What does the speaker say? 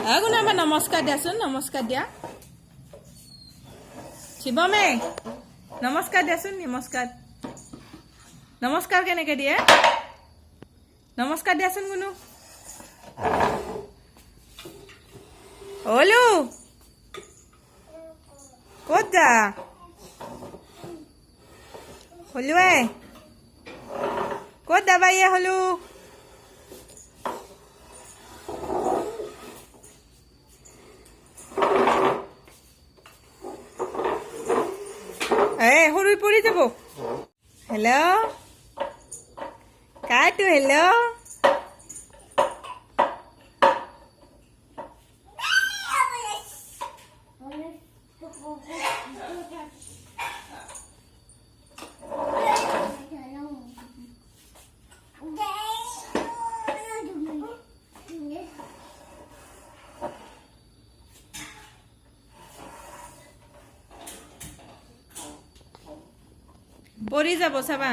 গুণাবা নমস্কাৰ দিয়াচোন নমস্কাৰ দিয়া শিৱমে নমস্কাৰ দিয়াচোন নমস্কাৰ নমস্কাৰ কেনেকৈ দিয়ে নমস্কাৰ দিয়াচোন গুণু হলু ক'ত যা হলুৱে ক'ত যাবা ইয়ে হলু সৰু পৰি যাব হেল্ল' কাইটো হেল্ল' পৰি যাব চাবা